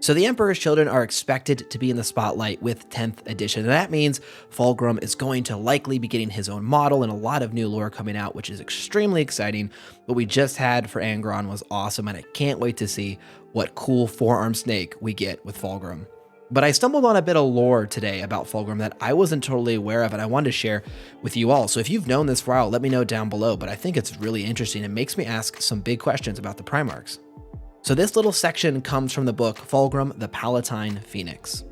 So the Emperor's Children are expected to be in the spotlight with 10th edition, and that means Fulgrim is going to likely be getting his own model and a lot of new lore coming out, which is extremely exciting. What we just had for Angron was awesome, and I can't wait to see what cool four-armed snake we get with Fulgrim. But I stumbled on a bit of lore today about Fulgrim that I wasn't totally aware of, and I wanted to share with you all. So if you've known this for a while, let me know down below, but I think it's really interesting. It makes me ask some big questions about the Primarchs. So this little section comes from the book Fulgrim the Palatine Phoenix.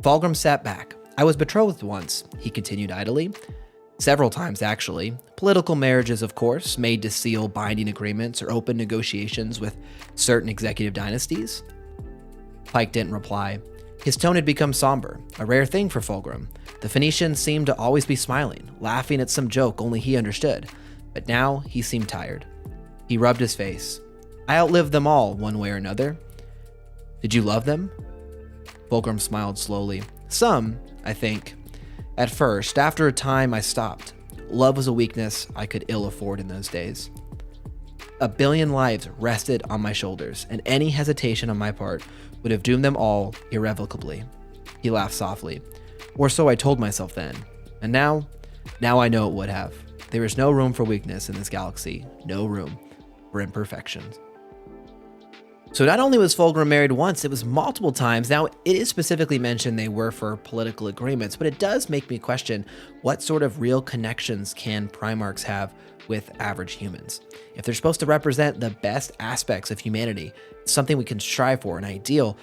Fulgrim sat back. I was betrothed once, he continued idly. Several times, actually. Political marriages, of course, made to seal binding agreements or open negotiations with certain executive dynasties. Pike didn't reply. His tone had become somber, a rare thing for Fulgrim. The Phoenician seemed to always be smiling, laughing at some joke only he understood. But now he seemed tired. He rubbed his face. I outlived them all, one way or another. Did you love them? Fulgrim smiled slowly. Some, I think. At first, after a time, I stopped. Love was a weakness I could ill afford in those days. A billion lives rested on my shoulders, and any hesitation on my part would have doomed them all irrevocably. He laughed softly. Or so I told myself then. And now I know it would have. There is no room for weakness in this galaxy. No room for imperfections. So not only was Fulgrim married once, it was multiple times. Now, it is specifically mentioned they were for political agreements, but it does make me question what sort of real connections can Primarchs have with average humans. If they're supposed to represent the best aspects of humanity, something we can strive for, an ideal,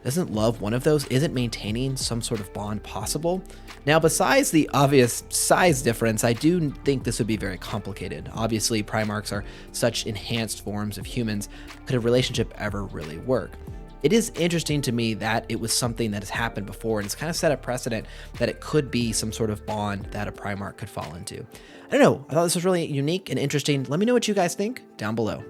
isn't love one of those? Isn't maintaining some sort of bond possible? Now, besides the obvious size difference, I do think this would be very complicated. Obviously, Primarchs are such enhanced forms of humans. Could a relationship ever really work? It is interesting to me that it was something that has happened before, and it's kind of set a precedent that it could be some sort of bond that a Primarch could fall into. I don't know. I thought this was really unique and interesting. Let me know what you guys think down below.